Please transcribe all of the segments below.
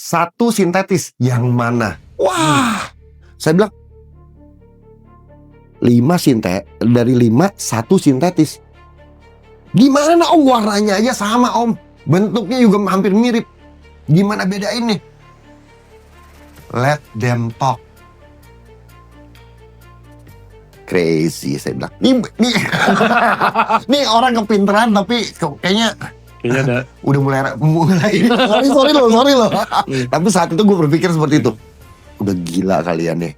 1 sintetis. Yang mana? Wah, saya bilang 5 dari 5 1 sintetis. Gimana om? Warnanya aja sama om, bentuknya juga hampir mirip. Gimana bedainnya? Let them talk. Crazy, saya bilang. Nih orang kepinteran tapi kayaknya ada. Udah mulai sorry loh. Tapi saat itu gue berpikir seperti itu. Udah gila kalian nih.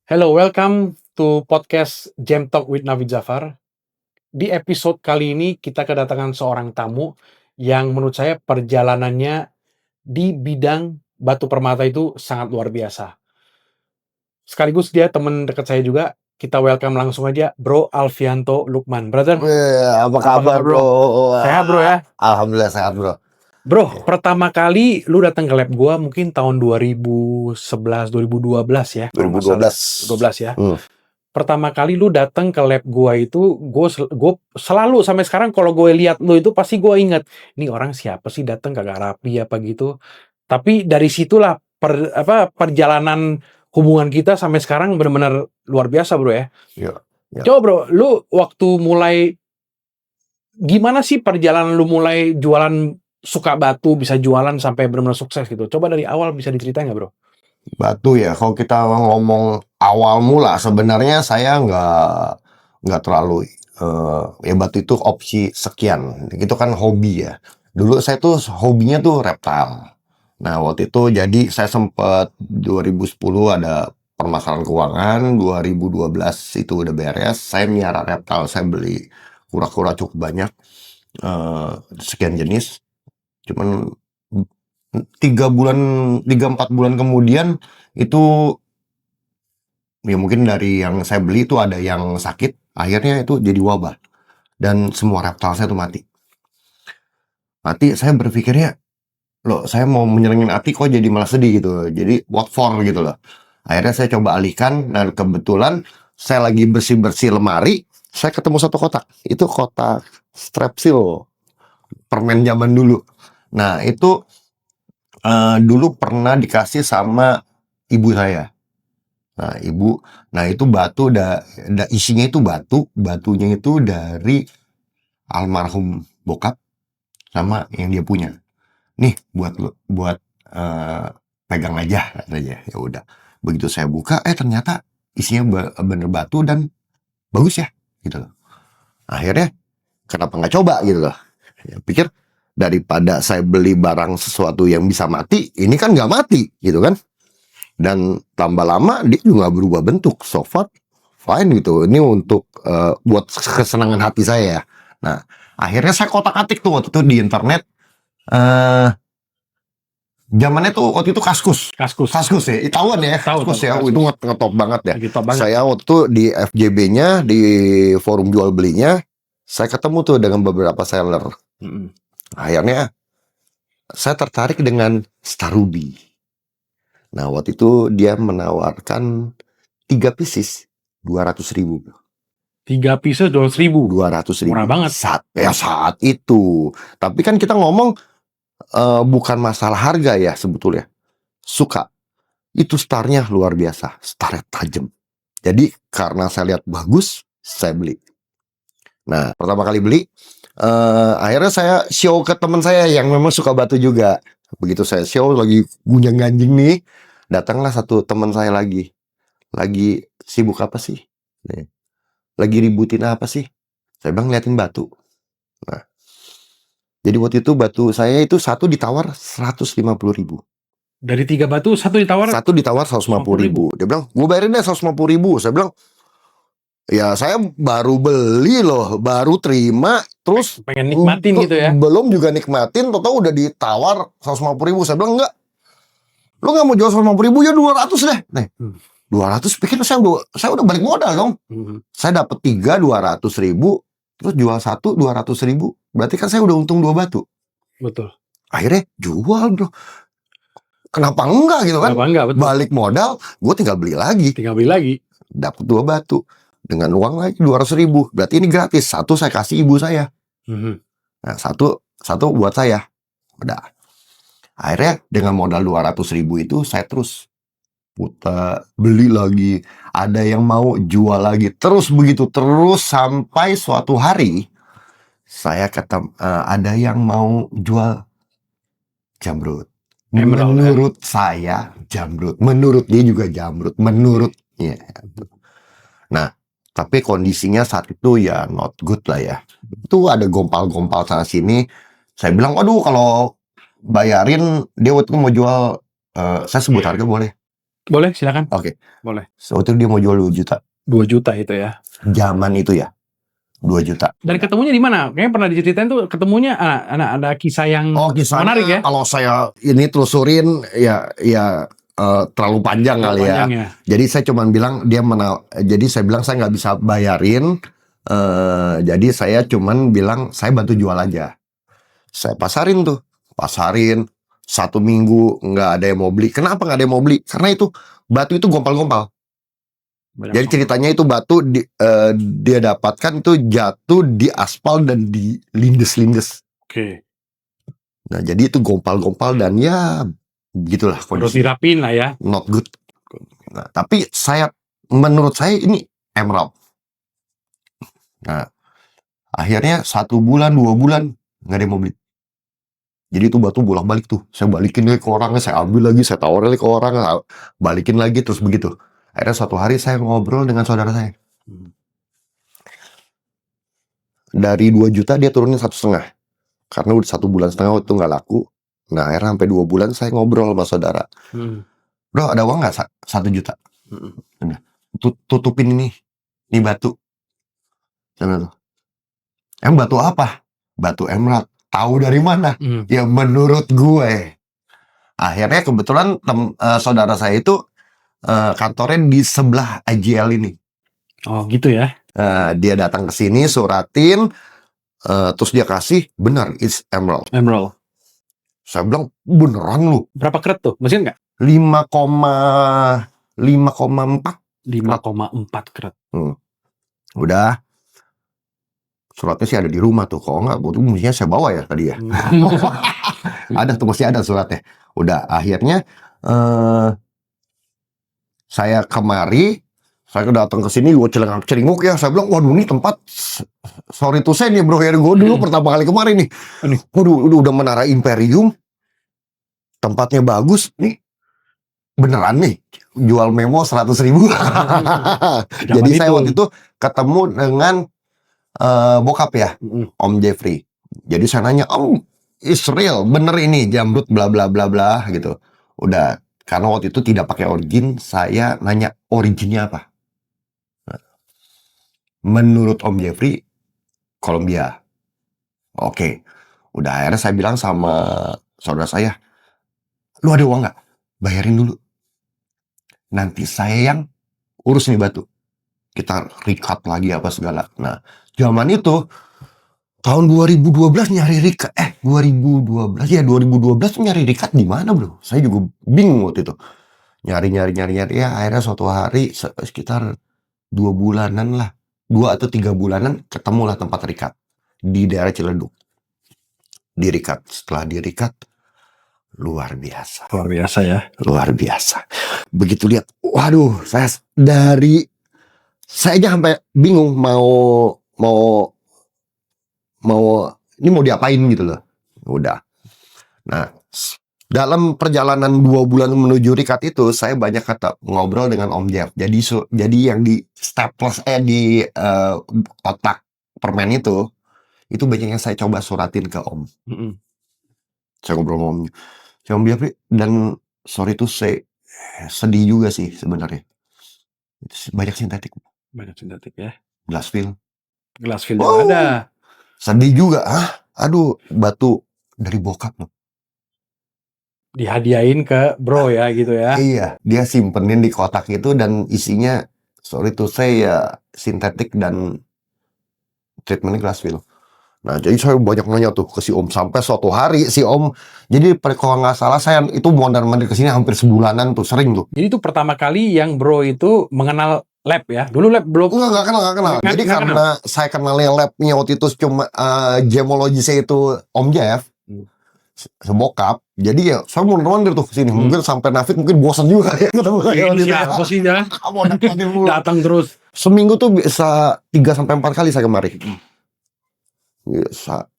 Hello, welcome to podcast Jam Talk with Navid Zafar. Di episode kali ini kita kedatangan seorang tamu yang menurut saya perjalanannya di bidang batu permata itu sangat luar biasa. Sekaligus dia teman dekat saya juga. Kita welcome langsung aja Bro Alfianto Lukman. Brother, Apa kabar bro? Sehat bro ya? Alhamdulillah sehat bro. Bro, pertama kali lu datang ke lab gua mungkin tahun 2011, 2012 ya? 2012 ya. Pertama kali lu datang ke lab gua itu, gue selalu sampai sekarang kalau gue lihat lu itu pasti gue ingat, ini orang siapa sih datang kagak rapi apa gitu. Tapi dari situlah perjalanan hubungan kita sampai sekarang benar-benar luar biasa bro ya. Ya. Coba bro, lu waktu mulai gimana sih perjalanan lu mulai jualan suka batu bisa jualan sampai benar-benar sukses gitu? Coba dari awal bisa diceritain nggak bro? Batu ya, kalau kita ngomong awal mula sebenarnya saya nggak terlalu ya batu itu opsi sekian, itu kan hobi ya. Dulu saya tuh hobinya tuh reptile. Nah waktu itu jadi saya sempat 2010 ada permasalahan keuangan, 2012 itu udah beres, saya miara reptile, saya beli kura-kura cukup banyak, sekian jenis. Cuman 3-4 bulan kemudian itu ya mungkin dari yang saya beli itu ada yang sakit, akhirnya itu jadi wabah dan semua reptil saya tuh mati. Saya berpikirnya loh saya mau menyenengin hati kok jadi malah sedih gitu, jadi what for gitu loh. Akhirnya saya coba alihkan dan kebetulan saya lagi bersih-bersih lemari, saya ketemu satu kotak, itu kotak strepsil permen zaman dulu. Nah itu dulu pernah dikasih sama ibu saya. Nah itu batu, isinya itu batunya itu dari almarhum bokap sama yang dia punya. Nih buat pegang aja katanya. Ya udah. Begitu saya buka, ternyata isinya bener batu dan bagus ya, gitu loh. Akhirnya kenapa nggak coba gitu loh? Ya, pikir daripada saya beli barang sesuatu yang bisa mati, ini kan nggak mati gitu kan, dan tambah lama dia juga berubah bentuk, so far fine gitu. Ini untuk buat kesenangan hati saya. Nah akhirnya saya kotak-atik tuh waktu itu di internet, zamannya tuh waktu itu kaskus ya, tahuan ya, kaskus ya, itu ngetop banget ya. Saya waktu itu di FJB-nya, di forum jual belinya, saya ketemu tuh dengan beberapa seller. Akhirnya saya tertarik dengan Star Ruby. Nah waktu itu dia menawarkan 3 pieces 200.000. 3 pieces 200.000. Murah banget. Saat itu. Tapi kan kita ngomong bukan masalah harga ya sebetulnya. Suka. Itu starnya luar biasa. Starnya tajam. Jadi karena saya lihat bagus, saya beli. Nah pertama kali beli, akhirnya saya show ke teman saya yang memang suka batu juga. Begitu saya show lagi gunjang-ganjing nih, datanglah satu teman saya lagi sibuk apa sih? Lagi ributin apa sih? Saya bilang liatin batu. Nah, jadi waktu itu batu saya itu satu ditawar 150.000. Dari 3 batu satu ditawar 150.000. Dia bilang gue bayarin deh 150.000. Saya bilang ya saya baru beli loh, baru terima, terus pengen nikmatin gitu ya. Belum juga nikmatin, tau udah ditawar 150.000. Saya bilang enggak, lu nggak mau jual 150.000 ya 200 deh. Nih 200 pikir saya udah balik modal dong. Saya dapat 3 200.000, terus jual 1 200.000, berarti kan saya udah untung 2 batu. Betul. Akhirnya jual bro. Kenapa enggak gitu kan? Kenapa enggak, betul. Balik modal, gue tinggal beli lagi. dapat 2 batu. Dengan uang lagi 200.000. Berarti ini gratis. 1 saya kasih ibu saya. Nah, satu buat saya. Udah. Akhirnya dengan modal 200.000 itu saya terus putar, beli lagi. Ada yang mau jual lagi. Terus begitu. Terus sampai suatu hari saya ada yang mau jual jamrut. Emerald, Menurut saya jamrut. Menurut dia juga jamrut. Menurutnya. Nah, tapi kondisinya saat itu ya not good lah ya. Itu ada gompal-gompal sana sini. Saya bilang, waduh kalau bayarin, dia waktu itu mau jual, saya sebut harga boleh? Boleh, silakan. Oke. Boleh. Waktu itu dia mau jual 2 juta. 2 juta itu ya. Zaman itu ya. 2 juta. Dan ketemunya di mana? Kayaknya pernah diceritain tuh ketemunya ada kisah yang Kisahnya menarik ya. kalau saya ini telusurin ya terlalu panjang kali ya. Panjang ya. Jadi saya cuman bilang jadi saya bilang saya nggak bisa bayarin. Jadi saya cuman bilang saya bantu jual aja. Saya pasarin 1 minggu nggak ada yang mau beli. Kenapa nggak ada yang mau beli? Karena itu batu itu gompal-gompal. Banyak Jadi ceritanya itu batu dia dapatkan itu jatuh di aspal dan di lindes-lindes. Oke. Nah jadi itu gompal-gompal dan ya begitulah Harus kondisi. dirapin lah ya. Not good. Nah, tapi menurut saya ini emerald. Nah, akhirnya 1 bulan, 2 bulan nggak ada yang mau beli. Jadi itu batu bolak-balik tuh. Saya balikin lagi ke orangnya, saya ambil lagi, saya tawarin lagi ke orang, balikin lagi terus begitu. Akhirnya suatu hari saya ngobrol dengan saudara saya. Dari 2 juta dia turunin 1,5. Karena udah 1,5 bulan itu nggak laku. Nah, akhirnya sampai 2 bulan saya ngobrol sama saudara. Bro, ada uang nggak 1 juta? Nah, tutupin ini batu. Emang batu apa? Batu emerald. Tahu dari mana? Ya menurut gue. Akhirnya kebetulan saudara saya itu kantornya di sebelah IGL ini. Oh gitu ya. Dia datang ke sini, suratin, terus dia kasih, benar, it's emerald. Emerald. Saya bilang, beneran lu? Berapa karat tuh? Mesin nggak? 5,4. 5,4 karat. Udah. Suratnya sih ada di rumah tuh. Kalau nggak, itu mestinya saya bawa ya tadi ya. Ada tuh, masih ada suratnya. Udah, akhirnya saya kemari, saya datang ke sini, gue celengak-celinguk ya. Saya bilang, waduh ini tempat, sorry to say nih bro, ya gue dulu pertama kali kemarin nih. Waduh, udah Menara Imperium, tempatnya bagus, nih beneran nih, jual memo 100.000. Jadi saya waktu itu ketemu dengan bokap ya, Om Jeffrey. Jadi saya nanya, Om, Israel, bener ini jamrut bla bla bla bla gitu. Udah, karena waktu itu tidak pakai origin, saya nanya originnya apa. Menurut Om Jeffrey, Kolombia. Oke. Udah, akhirnya saya bilang sama saudara saya, lu ada uang nggak? Bayarin dulu. Nanti saya yang urus nih batu. Kita recut lagi apa segala. Nah, zaman itu tahun 2012 nyari recut. 2012 nyari recut di mana, bro? Saya juga bingung waktu itu. Nyari. Ya, akhirnya suatu hari sekitar 2 bulanan lah. 2 atau 3 bulanan ketemulah tempat recut di daerah Ciledug. Di recut. Setelah di recut, luar biasa. Luar biasa ya. Luar biasa. Begitu lihat, waduh, saya aja sampai bingung mau ini mau diapain gitu loh. Udah. Nah, dalam perjalanan 2 bulan menuju recut itu, saya banyak ngobrol dengan Om Jeff. Jadi yang di staples di kotak permen itu banyak yang saya coba suratin ke Om. Saya ngobrol sama Om Jeff, dan sorry tuh saya sedih juga sih sebenarnya. Banyak sintetik ya. Glassfield juga ada. Sedih juga. Aduh, batu dari bokap loh. Dihadiahin ke bro ya gitu ya. Iya, dia simpenin di kotak itu dan isinya sorry to say ya sintetik dan treatmentnya Glassfield. Nah, jadi saya banyak nanya tuh ke si Om sampai suatu hari si Om. Jadi kalau nggak salah saya itu mondar-mandir ke sini hampir sebulanan tuh, sering tuh. Jadi itu pertama kali yang bro itu mengenal lab ya. Dulu lab belum. Enggak kenal. Jadi Nggak karena saya kenalnya labnya waktu itu cuma gemologisnya itu Om Jeff, sebokap. Jadi ya saya mondar-mandir tuh kesini. Mungkin sampai Nafit mungkin bosan juga ya ketemu saya waktu itu. Siapa sih ya? Kamu Datang terus. seminggu tuh bisa 3-4 kali saya kemari.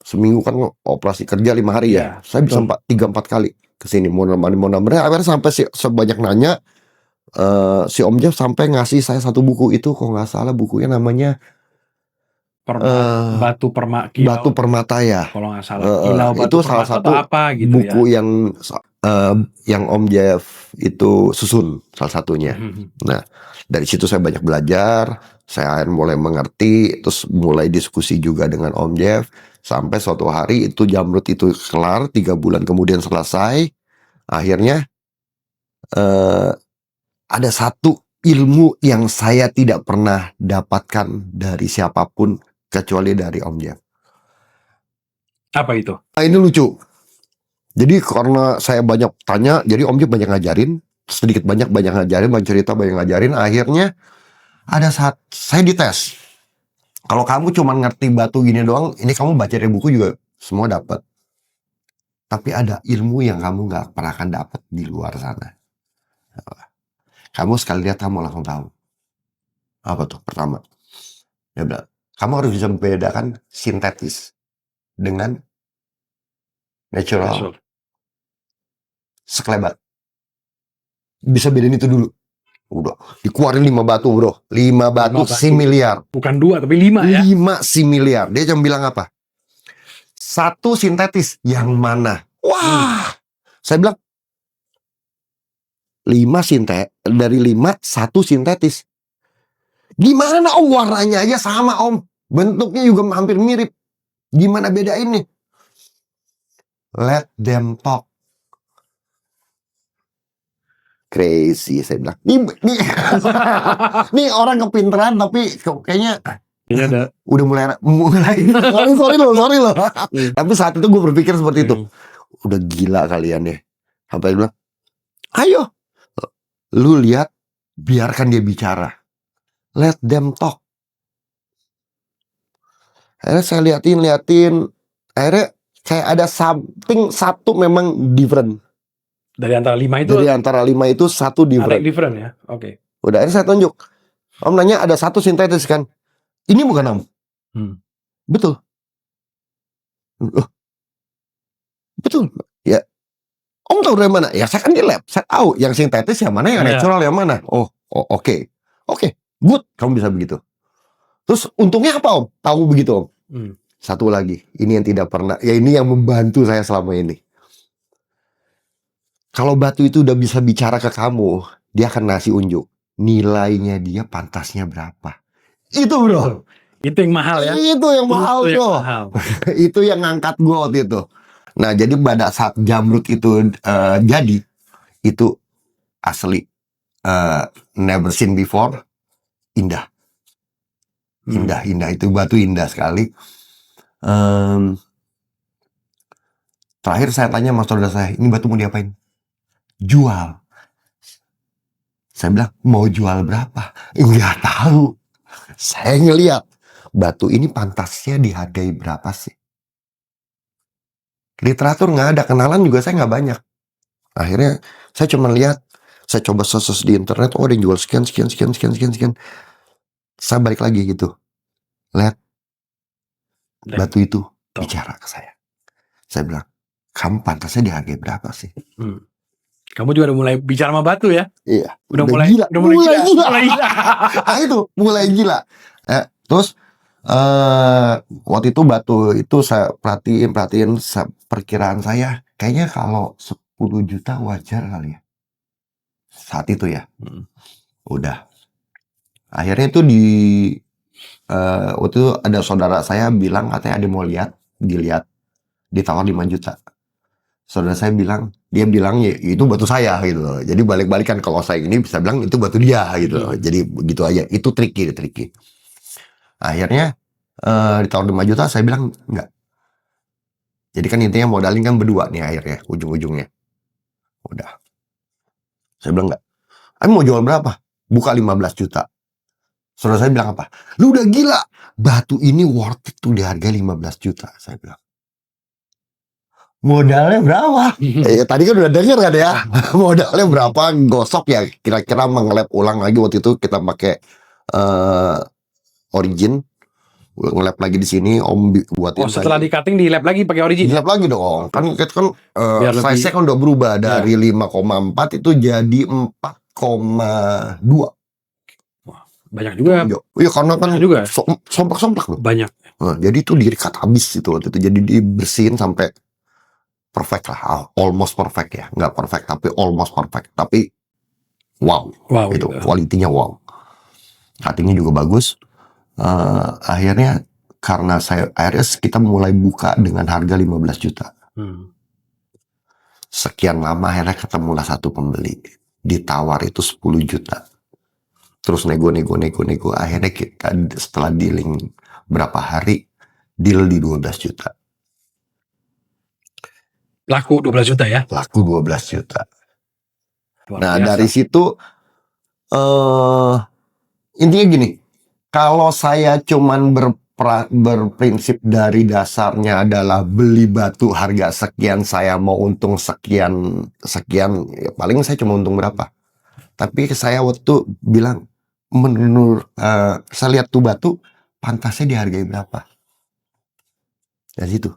Seminggu kan operasi kerja 5 hari ya. Iya, Saya bisa betul. 3-4 kali kesini mondar-mandir. Akhirnya sampai sebanyak nanya. Si Om Jeff sampai ngasih saya satu buku itu, kok nggak salah bukunya namanya Batu Perma Kilau. Batu Permata ya. Kalau nggak salah. Kilau Batu itu salah Permata satu atau apa gitu buku ya. yang Om Jeff itu susun salah satunya. Nah, dari situ saya banyak belajar, saya mulai mengerti, terus mulai diskusi juga dengan Om Jeff, sampai suatu hari itu jamrut itu kelar, 3 bulan kemudian selesai. Akhirnya ada satu ilmu yang saya tidak pernah dapatkan dari siapapun kecuali dari Om Jeff. Apa itu? Nah, ini lucu. Jadi karena saya banyak tanya, jadi Om Jeff banyak ngajarin, sedikit banyak ngajarin, banyak cerita, banyak ngajarin. Akhirnya ada saat saya dites. Kalau kamu cuma ngerti batu gini doang, ini kamu baca dari buku juga semua dapat. Tapi ada ilmu yang kamu nggak pernah akan dapat di luar sana. Kamu sekali lihat kamu langsung tahu. Apa tuh? Pertama, dia bilang, kamu harus bisa membedakan sintetis dengan natural. Sekelebat. Bisa bedain itu dulu. Udah, dikeluarin 5 batu bro. 5 batu si miliar. Bukan 2 tapi 5 ya. 5 si miliar. Dia cuma bilang apa? 1 sintetis. Yang mana? Wah. Saya bilang 5 dari 5 1 sintetis. Gimana Om, warnanya aja sama Om, bentuknya juga hampir mirip. Gimana bedainnya? Let them talk. Crazy, saya bilang. Nih orang kepinteran tapi kayaknya ada. Udah mulai. sorry loh. Tapi saat itu gue berpikir seperti itu. Udah gila kalian ya. Sampai dia bilang, ayo, lu lihat, biarkan dia bicara. Let them talk. Akhirnya saya liatin. Akhirnya kayak ada something, satu memang different. Dari antara 5 itu? Dari antara 5 itu 1 different. Ada different ya? Oke. Udah, akhirnya saya tunjuk. Om nanya ada 1 sintetis kan? Ini bukan Om. Betul. Betul. Ya. Om tahu dari mana? Ya saya kan di lab. Saya tahu yang sintetis yang mana, yang natural yang mana. Oh oke. Good. Kamu bisa begitu. Terus untungnya apa Om? Tahu begitu Om. Satu lagi. Ini yang tidak pernah. Ya ini yang membantu saya selama ini. Kalau batu itu udah bisa bicara ke kamu, dia akan ngasih unjuk. Nilainya dia pantasnya berapa. Itu bro. Itu yang mahal ya? Itu yang mahal bro. Itu yang ngangkat gue waktu itu. Nah jadi pada saat jamrut itu jadi, itu asli never seen before. Indah. Itu batu indah sekali. Terakhir saya tanya sama saudara saya, ini batu mau diapain? Jual. Saya bilang, mau jual berapa? Enggak tahu. Saya ngeliat batu ini pantasnya dihargai berapa sih? Literatur nggak ada, kenalan juga saya nggak banyak. Akhirnya saya cuma lihat, saya coba search di internet, oh ada yang jual sekian. Saya balik lagi gitu, lihat batu itu bicara ke saya. Saya bilang, kamu pantasnya dihargai berapa sih? Kamu juga udah mulai bicara sama batu ya? Iya. Udah mulai gila. Nah, itu mulai gila. Terus waktu itu batu itu saya perhatiin perkiraan saya kayaknya kalau 10 juta wajar kali ya. Saat itu ya. Udah. Akhirnya itu waktu itu ada saudara saya bilang katanya ada mau dilihat ditawar 5 juta. Saudara saya bilang, dia bilang ya itu batu saya gitu loh. Jadi balik-balikan, kalau saya ini bisa bilang itu batu dia gitu loh. Jadi begitu aja. Itu tricky. Akhirnya ditawar 5 juta, saya bilang enggak. Jadi kan intinya modalin kan berdua nih akhirnya, ujung-ujungnya. Udah. Saya bilang enggak. Mau jual berapa? Buka 15 juta. Saudara saya bilang apa? Lu udah gila. Batu ini worth it tuh di harga 15 juta. Saya bilang. Modalnya berapa? Tadi kan udah denger kan ya. Modalnya berapa? Gosok ya. Kira-kira mengelap ulang lagi waktu itu kita pakai Origin. Ngelap lagi di sini Om buatin. Setelah di cutting di lap lagi pakai Origin. Di lap lagi dong. Kan Biar lebih- size-nya kan udah berubah dari 5,4 itu jadi 4,2. Banyak juga. Iya karena kan Banyak juga. somplak-somplak loh. Banyak. Nah, jadi itu di-cut habis itu waktu itu. Jadi dibersihin sampai perfect lah. Almost perfect ya. Nggak perfect tapi almost perfect. Tapi wow. Wow. Itu gitu. kualitinya wow. Cuttingnya juga bagus. Akhirnya karena kita mulai buka dengan harga 15 juta. Sekian lama akhirnya ketemulah satu pembeli. Ditawar itu 10 juta. Terus nego. Akhirnya kita setelah dealing berapa hari, deal di 12 juta. Laku 12 juta ya? Laku 12 juta. Luar Nah biasa. dari situ, intinya gini. Kalau saya cuman berprinsip dari dasarnya adalah beli batu harga sekian, saya mau untung sekian, ya paling saya cuma untung berapa. Tapi saya waktu bilang, menurut saya lihat tuh batu pantasnya dihargai berapa. Dari situ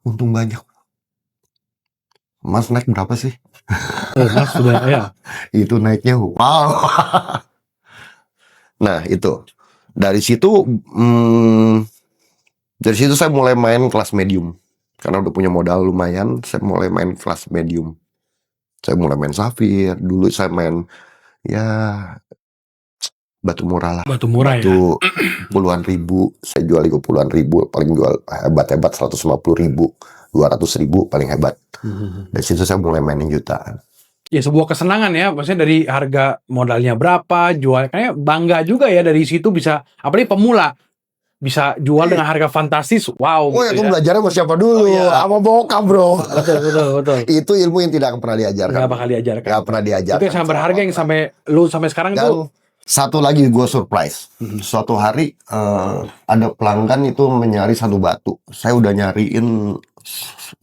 untung banyak. Mas naik berapa sih? Mas sudah ya. Itu naiknya wow. Nah itu dari situ saya mulai main kelas medium karena udah punya modal lumayan. Saya mulai main kelas medium. Saya mulai main safir. Dulu saya main ya batu murah lah. Batu murah ya. Batu puluhan ribu. Saya jual juga puluhan ribu. Paling jual hebat 150.000, 200.000 paling hebat. Dari situ saya mulai mainin jutaan. Ya sebuah kesenangan ya, maksudnya dari harga modalnya berapa, jual, kayaknya bangga juga ya dari situ bisa, apalagi pemula bisa jual dengan harga fantastis, wow. Oh ya, gitu aku belajarnya sama siapa dulu? Oh, iya. Sama bokap bro. Betul. Itu ilmu yang tidak pernah diajarkan. Nggak bakal diajarkan. Nggak pernah diajarkan. Itu yang sangat berharga yang sampai lu sampai sekarang Dan tuh. satu lagi gue surprise. Suatu hari ada pelanggan itu mencari satu batu. Saya udah nyariin,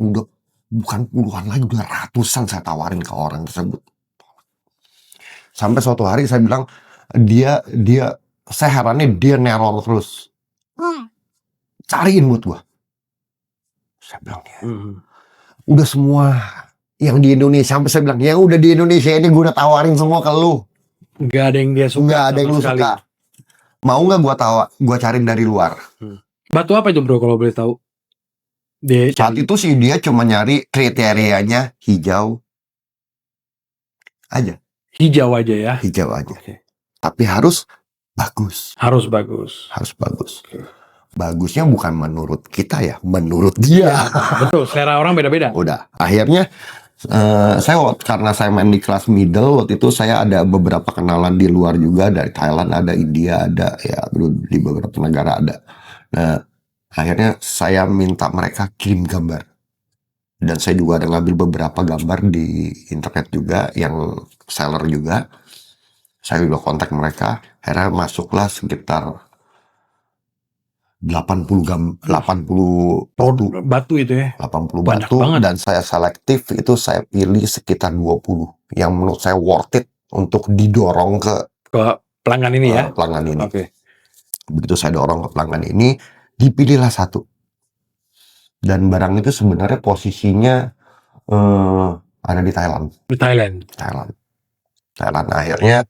udah bukan puluhan lagi, udah ratusan saya tawarin ke orang tersebut. Sampai suatu hari saya bilang, saya herannya dia neror terus. Cariin buat gua. Saya bilang, udah semua yang di Indonesia, sampai saya bilang, yang udah di Indonesia ini gue udah tawarin semua ke lu. Nggak ada yang dia suka. Nggak ada yang lu sekali. suka. Mau nggak gua cariin dari luar? Batu apa itu bro kalau boleh tahu? Saat itu sih dia cuma nyari kriterianya hijau aja. Hijau aja ya. Hijau aja. Okay. Tapi harus bagus. Harus bagus. Harus bagus. Bagusnya bukan menurut kita ya, menurut dia. Betul, selera orang beda-beda. Udah, akhirnya karena saya main di kelas middle waktu itu, saya ada beberapa kenalan di luar juga, dari Thailand ada, India ada, ya di beberapa negara ada. Nah, akhirnya saya minta mereka kirim gambar. Dan saya juga ada ngambil beberapa gambar di internet juga, yang seller juga. Saya juga kontak mereka, akhirnya masuklah sekitar 80 batu itu ya. 80 Banyak batu banget. Dan saya selektif itu saya pilih sekitar 20 yang menurut saya worth it untuk didorong ke pelanggan ini ya. Pelanggan ini. Oke. Begitu saya dorong ke pelanggan ini, dipilihlah satu. Dan barang itu sebenarnya posisinya ada di Thailand. Di Thailand. Akhirnya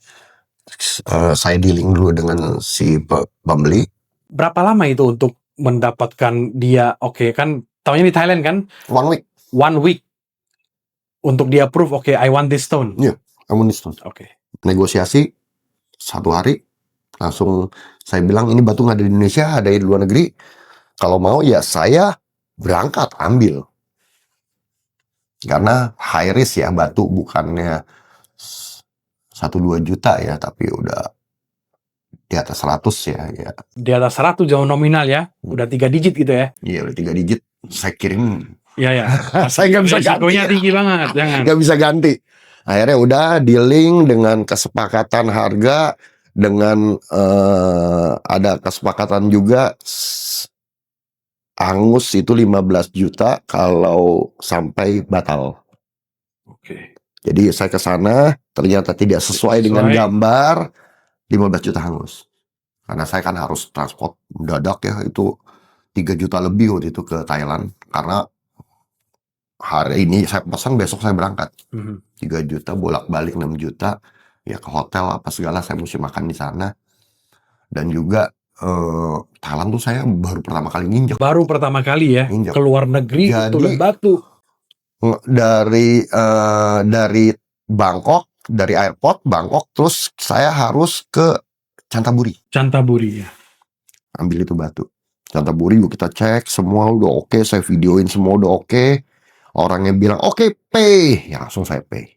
saya dealing dulu dengan si pembeli. Berapa lama itu untuk mendapatkan dia? Oke, kan tahunya di Thailand kan? 1 week. 1 week untuk dia approve. Oke, I want this stone. Iya, I want this stone. Oke. Negosiasi 1 hari, langsung saya bilang ini batu nggak ada di Indonesia, ada di luar negeri. Kalau mau ya saya berangkat ambil. Karena high risk ya, batu bukannya 1-2 juta ya, tapi udah di atas 100 ya. Di atas 100 jauh nominal ya. Udah 3 digit gitu ya. Iya, udah 3 digit. Saya kirim. Iya. Saya nggak bisa ganti. Risikonya tinggi banget. Jangan. Nggak bisa ganti. Akhirnya udah dealing dengan kesepakatan harga. dengan ada kesepakatan juga angus itu 15 juta kalau sampai batal. Oke. Jadi saya ke sana ternyata tidak sesuai dengan gambar, 15 juta hangus. Karena saya kan harus transport mendadak ya, itu 3 juta lebih waktu itu ke Thailand. Karena hari ini saya pesan, besok saya berangkat. 3 juta bolak-balik 6 juta. Ya ke hotel apa segala saya mesti makan di sana. Dan juga Thailand tuh saya baru pertama kali nginjek. Baru pertama kali ya Nginjek. ke luar negeri itu Jadi dan batu. dari Bangkok, dari airport Bangkok, terus saya harus ke Cantaburi. Cantaburi ya. Ambil itu batu. Cantaburi kita cek semua udah oke, saya videoin semua udah oke. Orangnya bilang oke, pay. Ya langsung saya pay.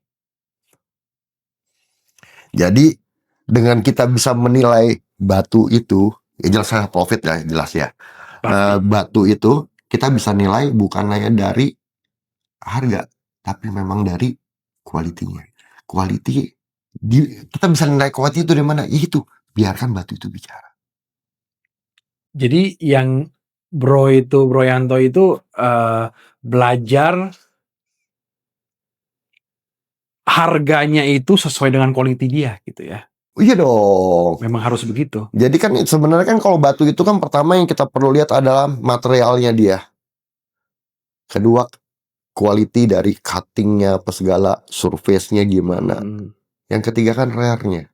Jadi dengan kita bisa menilai batu itu, ya jelas saya profit ya, jelas ya. Batu itu kita bisa nilai bukan hanya dari harga, tapi memang dari kualitinya. Kita bisa nilai kualiti itu dari mana? Itu biarkan batu itu bicara. Jadi yang Bro Yanto itu belajar harganya itu sesuai dengan kualiti dia gitu ya. Iya dong. Memang harus begitu. Jadi kan sebenarnya kan kalau batu itu kan pertama yang kita perlu lihat adalah materialnya dia. Kedua, quality dari cuttingnya apa segala, surface-nya gimana. Yang ketiga kan rare-nya.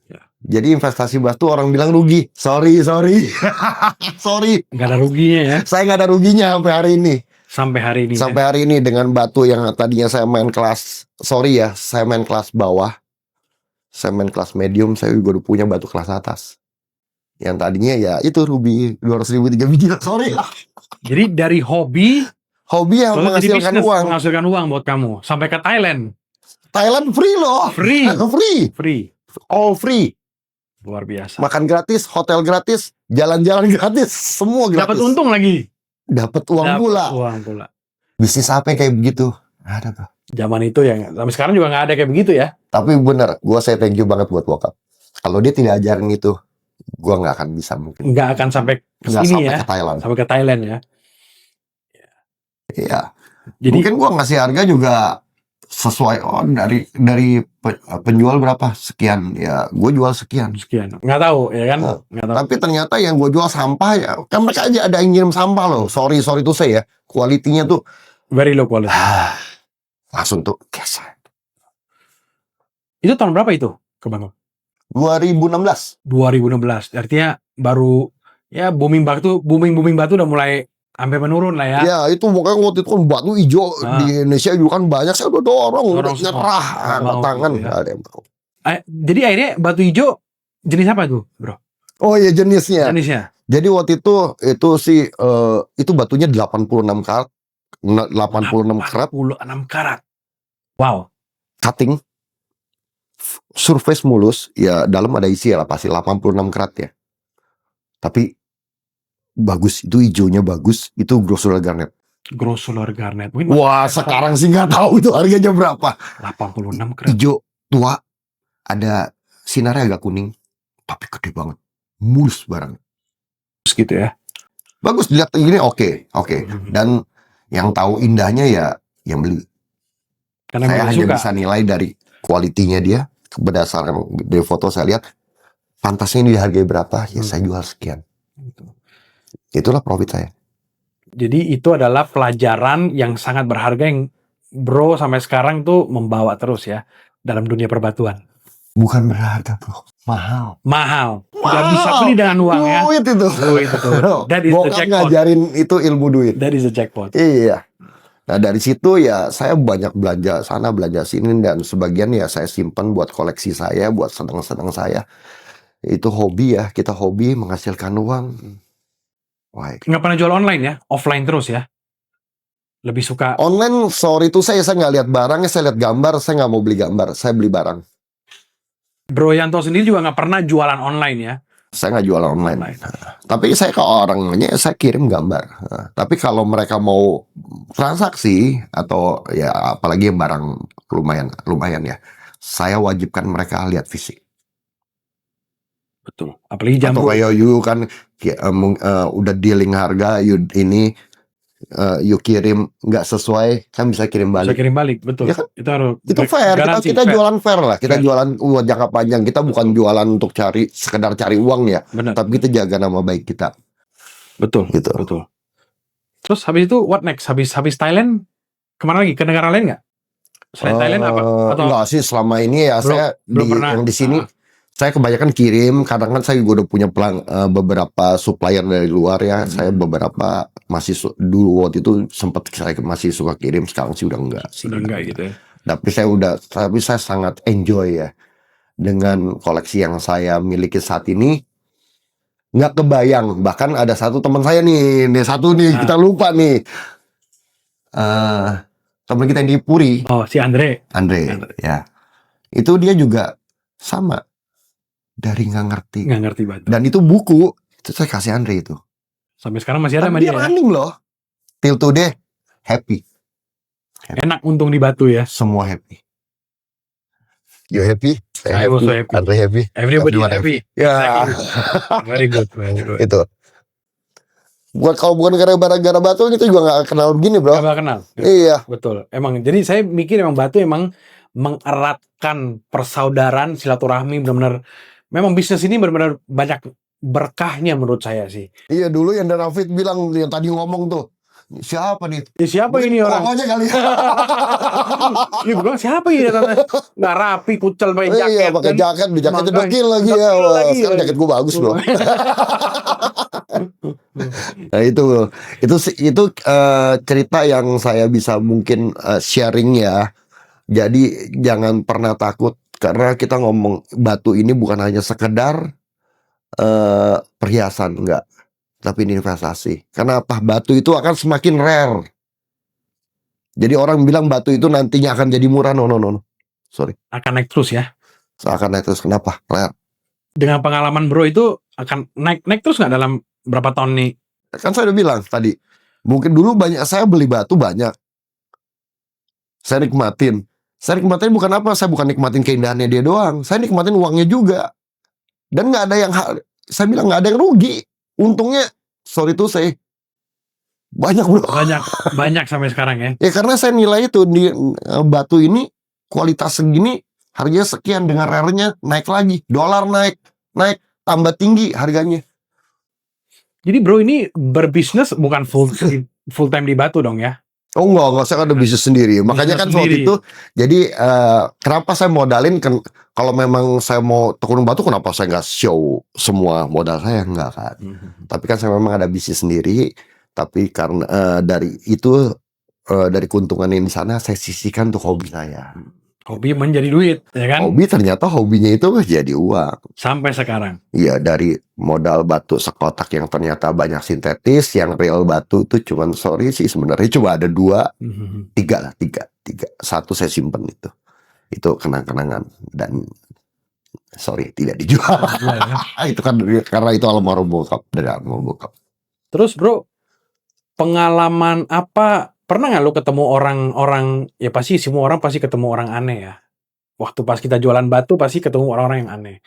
Ya. Jadi investasi batu orang bilang rugi. Sorry. Sorry. Nggak ada ruginya ya. Saya nggak ada ruginya sampai hari ini. Sampai hari ini Dengan batu yang tadinya saya main kelas, saya main kelas bawah. Saya main kelas medium, saya juga udah punya batu kelas atas. Yang tadinya ya itu ruby 200.000 3 biji. Sorry. Jadi dari hobi yang menghasilkan uang. Menghasilkan uang buat kamu. Sampai ke Thailand. Thailand free loh. Free. All free. Luar biasa. Makan gratis, hotel gratis, jalan-jalan gratis, semua gratis. Dapat untung lagi. Dapat uang pula. Bisnis apa yang kayak begitu? Ada tuh. Zaman itu ya, sampai sekarang juga nggak ada kayak begitu ya. Tapi bener, saya thank you banget buat bokap. Kalau dia tidak ajarin itu, gue nggak akan bisa mungkin. Nggak akan sampai ke sini ya. Ke Thailand. Sampai ke Thailand ya. Iya. Jadi mungkin gue ngasih harga juga sesuai dari penjual berapa sekian ya, gue jual sekian. Nggak tahu ya kan. Nggak tahu. Tapi ternyata yang gue jual sampah ya, kan mereka aja ada yang ngirim sampah loh. Sorry tuh saya ya, kualitinya tuh very low quality. Langsung tuh cash. Itu tahun berapa itu ke Bangkok? 2016. Artinya baru ya booming batu udah mulai sampai menurun lah ya. Ya itu pokoknya waktu itu kan batu hijau di Indonesia juga kan banyak, saya udah dorong udah nyerah angkat tangan gitu ya. nggak ada yang mau. Jadi akhirnya batu hijau jenis apa tuh, Bro? Oh iya jenisnya. Jadi waktu itu sih itu batunya 86 karat. 86 karat. Wow. Cutting. Surface mulus, ya dalam ada isi ya lah pasti 86 karat ya. Tapi bagus, itu hijaunya bagus, itu grossular garnet. Wah, sekarang sih nggak tahu itu harganya berapa. 86 karat. Hijau tua, ada sinarnya agak kuning, tapi gede banget, mulus barang. Gitu ya. Bagus dilihat ini oke. Dan yang tahu indahnya ya yang beli. Karena saya hanya bisa nilai dari kualitinya dia, berdasarkan dari foto saya lihat pantasnya ini dihargai berapa, ya saya jual sekian. Itulah profit saya. Jadi itu adalah pelajaran yang sangat berharga yang Bro sampai sekarang tuh membawa terus ya dalam dunia perbatuan. Bukan berharga bro, mahal. Gak bisa beli dengan uang ya. Duit itu. That is the jackpot. Ngajarin itu ilmu duit. That is the jackpot. Iya. Nah dari situ ya saya banyak belanja sana belanja sini, dan sebagian ya saya simpan buat koleksi saya, buat senang-senang saya. Itu hobi ya, kita hobi menghasilkan uang. Wah. Nggak pernah jual online ya, offline terus ya. Lebih suka online. Sorry itu saya nggak lihat barangnya, saya lihat gambar. Saya nggak mau beli gambar, saya beli barang. Bro Yanto sendiri juga nggak pernah jualan online ya. Saya nggak jualan online. Tapi saya ke orangnya saya kirim gambar. Tapi kalau mereka mau transaksi atau ya apalagi yang barang lumayan ya, saya wajibkan mereka lihat fisik. Betul. Apalagi Atau jambu kayak you kan udah dealing harga, you kirim nggak sesuai, kan bisa kirim bisa balik. kirim balik, betul. Ya kan? Itu harus Itu fair. garansi Kita fair. jualan fair lah. Kita Fair. jualan buat jangka panjang. Kita bukan jualan untuk sekedar cari uang ya. Benar. Tapi kita jaga nama baik kita. Betul. Gitu. Betul. Terus habis itu what next? Habis Thailand kemana lagi? Ke negara lain nggak? Selain Thailand apa? Atau Enggak sih, selama ini ya belum pernah. yang di sini saya kebanyakan kirim. Kadang kan saya juga udah punya beberapa supplier dari luar ya. Saya beberapa masih dulu waktu itu sempat saya masih suka kirim, sekarang sih udah enggak sih. Sudah enggak gitu ya. Tapi saya sangat enjoy ya dengan koleksi yang saya miliki saat ini. Nggak kebayang, bahkan ada satu teman saya nih kita lupa nih. Teman kita yang di Puri. Oh, si Andre. Ya. Itu dia juga sama. Dari nggak ngerti batu. Dan itu buku, itu saya kasih Andre itu. Sampai sekarang masih ada sama dia dia. running loh. Till today, happy. Enak untung di batu ya. Semua happy. You happy? I also happy. Andre happy. Everybody happy. Ya. Very good. Itu. Kalau bukan gara-gara batu kita juga nggak kenal begini, bro. Nggak kenal. Iya. Betul. Emang. Jadi saya mikir emang batu emang mengeratkan persaudaraan, silaturahmi, benar-benar. Memang bisnis ini benar-benar banyak berkahnya menurut saya sih. Iya, dulu yang David bilang, yang tadi ngomong tuh, siapa nih? Siapa ini orang? Pokoknya kali. Iya, gue bilang siapa ini? Nggak rapi, kucel pakai jaket. Iya, pakai jaket, jaketnya dekil lagi ya. Sekarang jaket gue bagus loh. Nah itu cerita yang saya bisa mungkin sharing ya. Jadi jangan pernah takut, karena kita ngomong batu ini bukan hanya sekedar perhiasan, enggak, tapi ini investasi. Karena apa? Batu itu akan semakin rare. Jadi orang bilang batu itu nantinya akan jadi murah. No. Sorry. Akan naik terus ya. Akan naik terus. Kenapa? Rare. Dengan pengalaman bro itu akan naik terus nggak dalam berapa tahun nih? Kan saya udah bilang tadi, mungkin dulu saya beli batu banyak. Saya nikmatin bukan apa, saya bukan nikmatin keindahannya dia doang, saya nikmatin uangnya juga. Dan nggak ada yang, saya bilang nggak ada yang rugi. Untungnya, sorry tuh saya banyak bro. Banyak sampai sekarang ya. Ya karena saya nilai itu di batu ini kualitas segini, harganya sekian, dengan rare-nya naik lagi, dolar naik tambah tinggi harganya. Jadi bro ini berbisnis bukan full time di batu dong ya? Oh enggak, saya ada bisnis sendiri. Makanya kan waktu itu, jadi kenapa saya modalin, kalau memang saya mau tekun batu, kenapa saya nggak show semua modal saya, enggak kan. Tapi kan saya memang ada bisnis sendiri, tapi karena dari itu, dari keuntungan yang di sana, saya sisihkan untuk hobi saya. Hobi menjadi duit, ya kan? Hobinya itu jadi uang. Sampai sekarang. Iya, dari modal batu sekotak yang ternyata banyak sintetis, yang real batu itu cuman, sorry sih sebenarnya cuma ada 3 lah. Satu saya simpen itu kenang-kenangan, dan sorry tidak dijual. Itu kan karena itu almarhum bokap, dari almarhum bokap. Terus bro, pengalaman apa? Pernah nggak lo ketemu orang-orang, ya pasti semua orang pasti ketemu orang aneh ya. Waktu pas kita jualan batu pasti ketemu orang-orang yang aneh.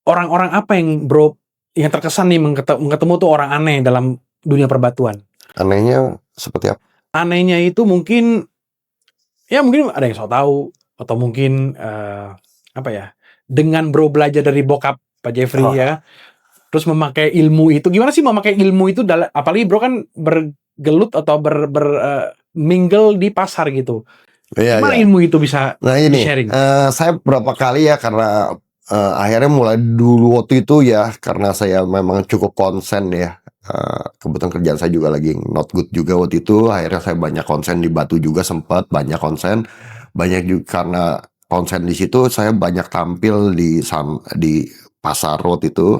Orang-orang apa yang bro, yang terkesan nih ketemu tuh orang aneh dalam dunia perbatuan? Anehnya seperti apa? Anehnya itu mungkin ada yang so tahu, atau mungkin apa ya? Dengan bro belajar dari bokap Pak Jeffrey ya. Terus memakai ilmu itu, gimana sih memakai ilmu itu, apalagi bro kan bergelut atau mingle di pasar gitu. Gimana ilmu itu bisa di-sharing? Saya berapa kali ya, karena akhirnya mulai dulu waktu itu ya, karena saya memang cukup konsen ya. Kebetulan kerjaan saya juga lagi not good juga waktu itu. Akhirnya saya banyak konsen di batu juga, sempat banyak konsen. Banyak juga karena konsen di situ, saya banyak tampil di pasar road itu.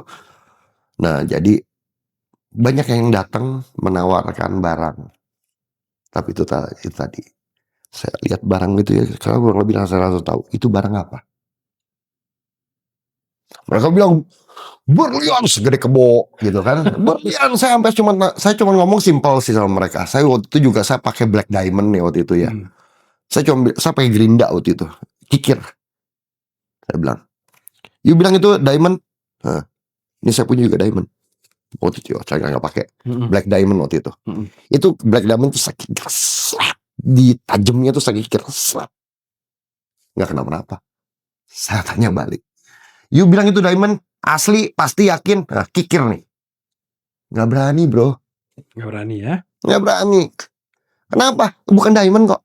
Nah, jadi banyak yang datang menawarkan barang. Tapi itu tadi, saya lihat barang itu ya, sekarang kurang lebih saya langsung tahu itu barang apa. Mereka bilang berlian segede kebo gitu kan. Berlian, saya cuma ngomong simpel sih sama mereka. Saya waktu itu juga saya pakai black diamond nih waktu itu ya. Saya pakai gerinda waktu itu, kikir. Saya bilang, You bilang itu diamond. Nah, ini saya punya juga diamond. Waktu itu saya nggak pakai black diamond waktu itu. Itu black diamond tuh sakit keras. Di tajamnya tuh sakit keras. Nggak kenapa-napa. Saya tanya balik. You bilang itu diamond asli, pasti yakin? Nah, kikir nih. Nggak berani bro. Nggak berani ya? Nggak berani. Kenapa? Bukan diamond kok.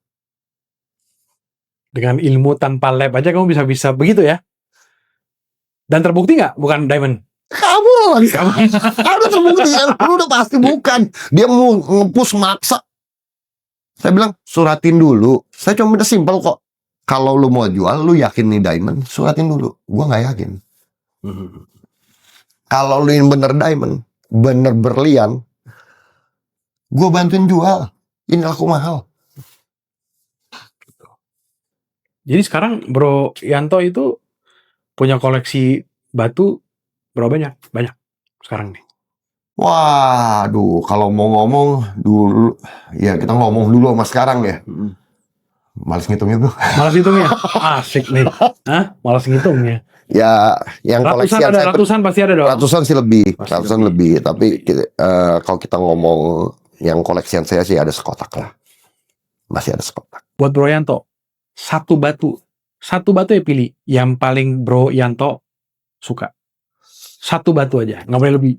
Dengan ilmu tanpa lab aja kamu bisa begitu ya? Dan terbukti nggak bukan diamond? Kamu udah terbukti ya. Lu udah pasti bukan. Dia mau nge-push maksa. Saya bilang suratin dulu. Saya cuma minta simpel kok. Kalau lu mau jual, lu yakin nih diamond, suratin dulu. Gua nggak yakin. Kalau lu ini bener diamond, bener berlian, gua bantuin jual. Ini laku mahal. Jadi sekarang Bro Yanto itu punya koleksi batu berapa banyak? Banyak sekarang nih. Waduh, kalau mau ngomong dulu, ya kita ngomong dulu sama sekarang ya. Males ngitungnya bro. Malas hitungnya? Asik nih. Hah? Malas ngitungnya. Ya, yang koleksi Ratusan ada, ratusan pasti ada dong. Ratusan sih lebih, Pasti ratusan lebih. Tapi kalau kita ngomong yang koleksian saya sih ada sekotak lah. Masih ada sekotak. Buat Bro Yanto, satu batu ya pilih yang paling Bro Yanto suka. Satu batu aja, nggak boleh lebih.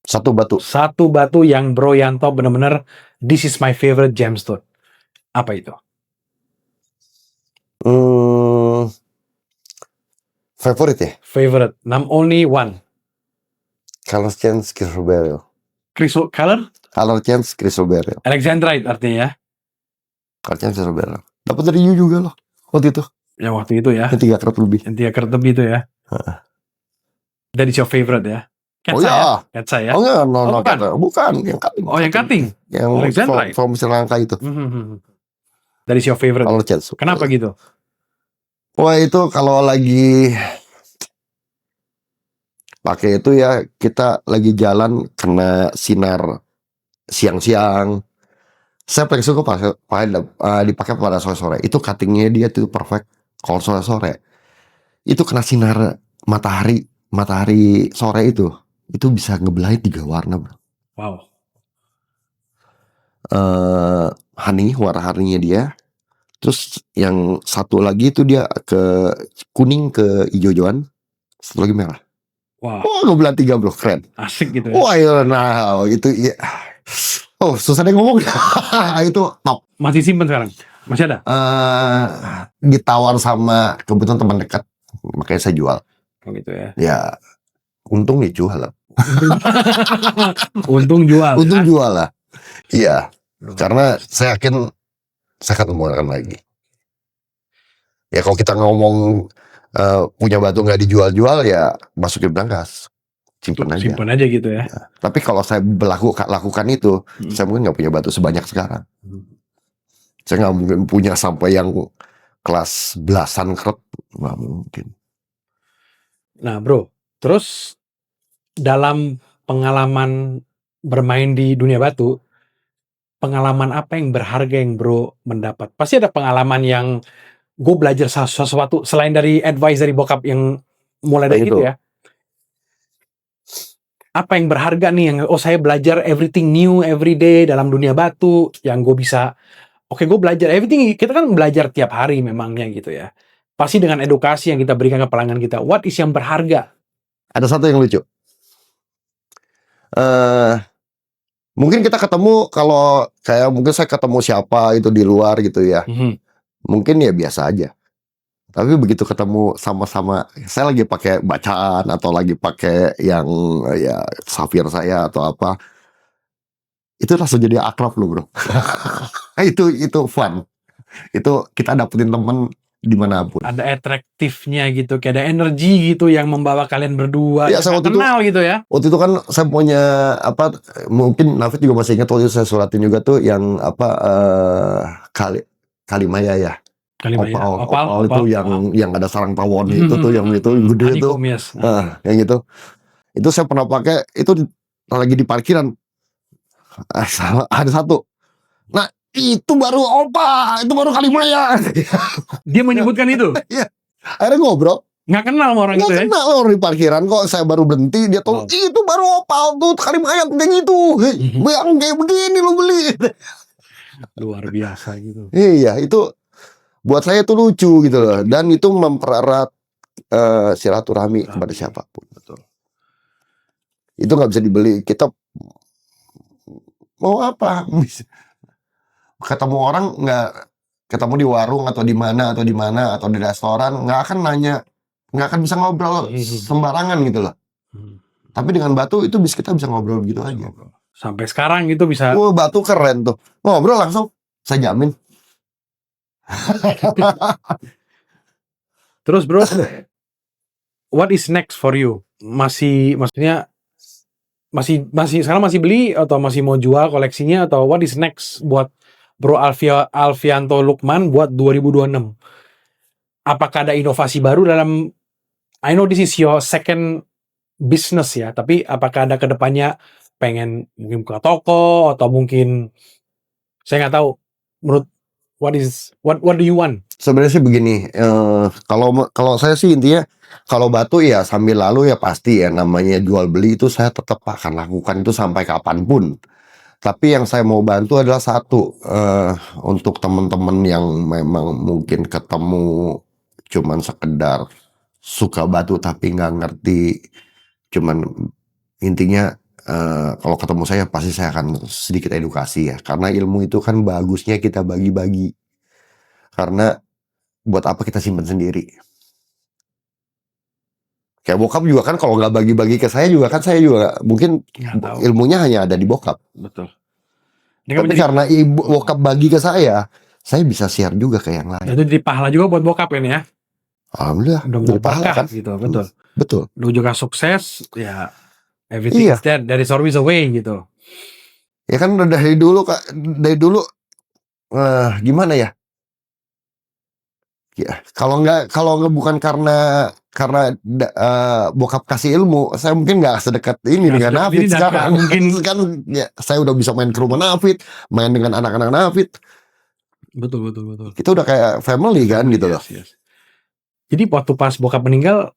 Satu batu. Satu batu yang Bro Yanto benar-benar this is my favorite gemstone. Apa itu? Favorite ya? Favorite, only one. Color Change Chrysoberyl. Color? Color Change Chrysoberyl. Alexandrite artinya ya? Color Change Chrysoberyl. Dapat dari you juga loh waktu itu. Yang waktu itu ya? Yang 3 karat lebih. Yang 3 karat lebih itu ya? That is your favorite ya? Oh ya? Ketsa ya? Oh enggak, no, bukan. Bukan, yang cutting. Oh yang cutting? Yang Alexandrite? from Sri Lanka itu. That is your favorite? Color Change. Kenapa gitu? Wah itu kalau lagi pakai itu ya, kita lagi jalan kena sinar siang-siang. Saya paling suka dipakai pada sore-sore. Itu cuttingnya dia tuh perfect. Kalau sore-sore itu kena sinar matahari sore itu bisa ngebelai 3 warna bro. Wow. Warna honey-nya dia. Terus yang satu lagi itu dia ke kuning ke hijau-hijauan. Satu lagi merah. Wow. Wah, ngebelai 3 bro, keren. Asik gitu ya. Wah, ya, nah itu ya. Oh, susah deh ngomong. Itu top. Masih simpen sekarang? Masih ada? Ditawar sama kebetulan teman dekat, makanya saya jual. Oh gitu ya. Ya, untung nih jual lah. Untung jual. Untung jual lah. Iya, karena saya yakin saya akan menggunakan lagi. Ya kalau kita ngomong punya batu nggak dijual-jual ya masukin berangkas. Simpen aja gitu ya. Tapi kalau saya lakukan itu, saya mungkin nggak punya batu sebanyak sekarang. Saya nggak mungkin punya sampai yang kelas belasan karat, nggak mungkin. Nah bro, terus dalam pengalaman bermain di dunia batu, pengalaman apa yang berharga yang bro mendapat? Pasti ada pengalaman yang gue belajar sesuatu selain dari advice dari bokap yang mulai dari gitu ya. Apa yang berharga nih yang saya belajar everything new every day dalam dunia batu yang gue bisa gue belajar everything, kita kan belajar tiap hari memangnya gitu ya, pasti dengan edukasi yang kita berikan ke pelanggan kita. What is yang berharga? Ada satu yang lucu, mungkin kita ketemu kalau kayak mungkin saya ketemu siapa itu di luar gitu ya, mungkin ya biasa aja. Tapi begitu ketemu sama-sama, saya lagi pakai bacaan atau lagi pakai yang ya safir saya atau apa, itu langsung jadi akrab loh bro. itu fun. Itu kita dapetin temen dimanapun. Ada atraktifnya gitu, kayak ada energi gitu yang membawa kalian berdua ya, saya kenal gitu ya. Waktu itu kan saya punya apa, mungkin Nafit juga masih ingat waktu itu saya suratin juga tuh yang apa Kalimaya ya. Opal itu yang ada sarang tawon itu tuh yang itu gede itu. Nah, yang itu saya pernah pakai itu lagi di parkiran. Ada satu. Nah, itu baru Opal, itu baru Kalimaya. Dia menyebutkan itu. Iya. Akhirnya ngobrol. Nggak kenal sama orang Nggak itu ya? kenal orang di parkiran kok. Saya baru berhenti, dia tahu, Oh. itu baru opal tuh kali mayat kayak gitu. Yang kayak begini lo beli. Luar biasa gitu. Iya, itu buat saya itu lucu gitu loh. Dan itu mempererat silaturahmi kepada siapapun. Betul. Itu nggak bisa dibeli. Kita mau apa? Ketemu orang nggak, ketemu di warung atau di mana atau di restoran, nggak akan nanya, nggak akan bisa ngobrol sembarangan gitu loh. Tapi dengan Batu itu kita bisa ngobrol gitu aja. Sampai sekarang itu bisa. Wah, Batu keren tuh, ngobrol langsung, saya jamin. Terus bro, what is next for you? Maksudnya sekarang masih beli atau masih mau jual koleksinya, atau what is next buat Bro Alfianto Lukman buat 2026? Apakah ada inovasi baru dalam, I know this is your second business ya, tapi apakah ada kedepannya pengen mungkin buka toko atau mungkin saya nggak tahu. Menurut what do you want? Sebenarnya sih begini, kalau saya sih intinya, kalau Batu ya sambil lalu ya pasti ya, namanya jual beli itu saya tetap akan lakukan itu sampai kapanpun. Tapi yang saya mau bantu adalah satu, untuk teman-teman yang memang mungkin ketemu cuman sekedar suka batu tapi nggak ngerti, cuman intinya kalau ketemu saya pasti saya akan sedikit edukasi ya, karena ilmu itu kan bagusnya kita bagi-bagi. Karena buat apa kita simpan sendiri? Kayak bokap juga kan kalau nggak bagi-bagi ke saya juga kan, saya juga mungkin Nggak tahu. ilmunya hanya ada di bokap. Betul. Ini kan Tapi karena bokap bagi ke saya bisa share juga ke yang lain. itu jadi pahala juga buat bokap ini ya. Alhamdulillah, Udah jadi pahala berkah kan? gitu, betul. Betul. Lu juga sukses, ya everything Iya. is there is always a way gitu. Ya kan dari dulu Kak, gimana ya? Ya, kalau nggak bukan karena bokap kasih ilmu, saya mungkin nggak sedekat ini Nggak dengan sedekat Nafit ini dan sekarang. nggak mungkin. Kan ya, saya udah bisa main ke rumah Nafit, main dengan anak-anak Nafit. Betul. Kita udah kayak family kan gitu loh. Yes. Jadi waktu pas bokap meninggal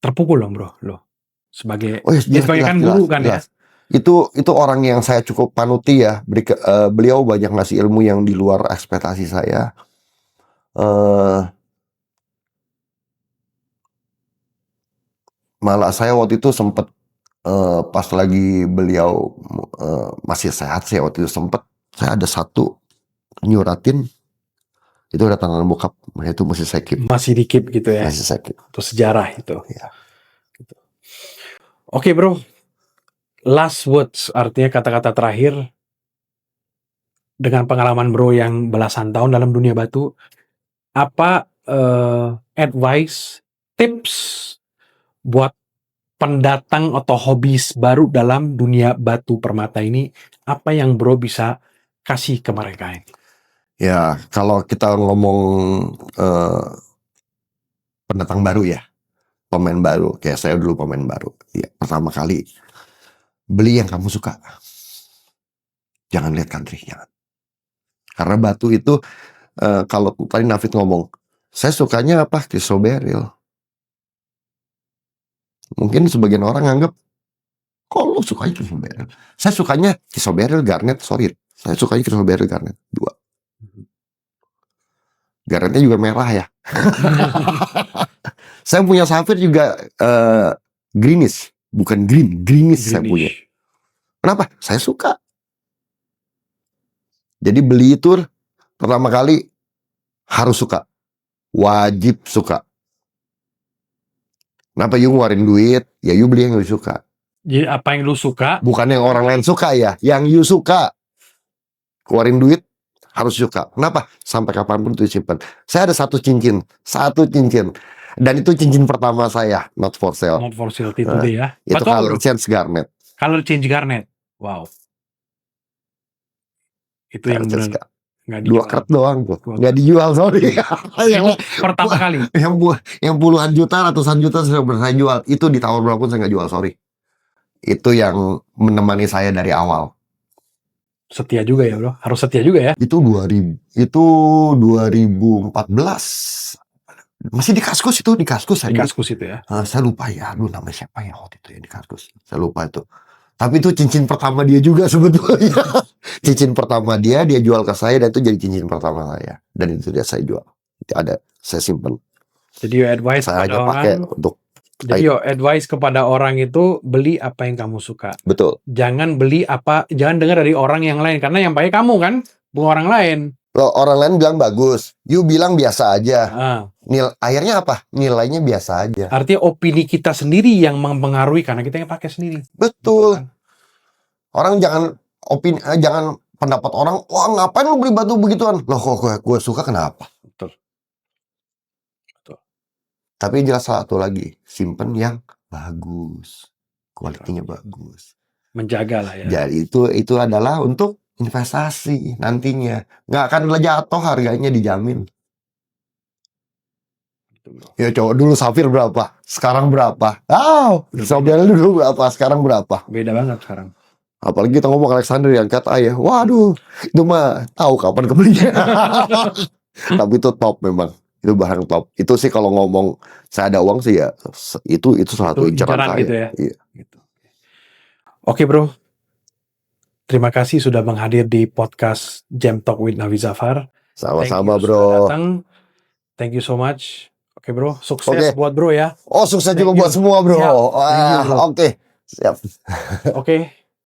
terpukul dong bro, lo sebagai sebagai kan guru kan ya. Itu orang yang saya cukup panuti ya. Beliau banyak ngasih ilmu yang di luar ekspektasi saya. Malah saya waktu itu sempat pas lagi beliau masih sehat, saya waktu itu sempat, saya ada satu nyuratin, itu ada tangan bokap, itu masih saya keep. Masih dikip gitu ya. Masih saya keep. Itu sejarah itu. Ya. Gitu. Oke bro, last words, artinya kata-kata terakhir dengan pengalaman bro yang belasan tahun dalam dunia batu, apa advice, tips buat pendatang atau hobis baru dalam dunia batu permata ini, apa yang bro bisa kasih ke mereka ini? Ya, kalau kita ngomong pendatang baru ya, pemain baru, kayak saya dulu pemain baru. Ya, pertama kali beli yang kamu suka. Jangan lihat country, jangan. Karena batu itu kalau tadi Nafit ngomong, saya sukanya apa? Chrysoberyl. Mungkin sebagian orang nganggap, kok lu sukanya Chrysoberyl? Saya sukanya Chrysoberyl Garnet, sorry. Saya sukanya Chrysoberyl Garnet, 2. Garnetnya juga merah ya. Saya punya safir juga greenish, bukan greenish saya punya. Kenapa? Saya suka. Jadi beli itu pertama kali harus suka, wajib suka. Kenapa you ngeluarin duit? Ya you beli yang you suka. Jadi apa yang lu suka? Bukan yang orang lain suka ya, yang you suka. Keluarin duit harus suka. Kenapa? Sampai kapanpun itu simpan. Saya ada satu cincin, dan itu cincin pertama saya, not for sale. Not for sale itu deh ya. Itu color change garnet. Color change garnet, wow. Itu yang benar. 2 karat doang tuh, nggak dijual, sorry. yang pertama kali. Yang puluhan juta, ratusan juta saya jual. Itu di tahun berapapun saya nggak jual, sorry. Itu yang menemani saya dari awal. Setia juga ya bro, harus setia juga ya. Itu 2014. Masih di Kaskus itu, di Kaskus. Di Kaskus itu ya. Saya lupa ya, aduh namanya siapa ya waktu itu ya di Kaskus. Saya lupa itu. Tapi itu cincin pertama dia juga sebetulnya. Cincin pertama dia jual ke saya dan itu jadi cincin pertama saya. Dan itu dia saya jual. Itu ada, saya simpen. Jadi advice Saya kepada hanya pakai orang. untuk Jadi advice kepada orang itu beli apa yang kamu suka. betul. Jangan dengar dari orang yang lain karena yang pakai kamu kan, bukan orang lain. Loh, orang lain bilang bagus, you bilang biasa aja. Ah, Akhirnya apa? Nilainya biasa aja. artinya opini kita sendiri yang mempengaruhi karena kita yang pakai sendiri. Betul. Kan? Orang jangan jangan pendapat orang, wah ngapain lu beli batu begituan? Loh kok gue suka kenapa? Betul. Tapi jelas satu lagi, simpen yang bagus, kualitinya bagus. Menjaga lah ya. Jadi itu adalah untuk investasi nantinya, nggak akan jatuh harganya, dijamin. Ya coba dulu Safir berapa, sekarang berapa? Sobian dulu berapa, sekarang berapa? Beda banget sekarang. Apalagi kita ngomong Alexander yang kata ayah, waduh, itu mah tahu kapan kebelinya. Tapi itu top memang. Itu barang top. Itu sih kalau ngomong saya ada uang sih ya itu satu incaran saya. Gitu ya. Iya. Gitu. Oke bro, terima kasih sudah menghadir di podcast Jam Talk with Navi Zafar. Sama-sama Thank you bro. sudah datang. Thank you so much. Oke bro, sukses buat bro ya. Oh sukses Thank juga you. buat semua bro. Siap. Thank you, bro. Oke. Siap. Oke,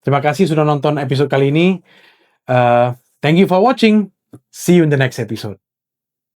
terima kasih sudah nonton episode kali ini. Thank you for watching. See you in the next episode.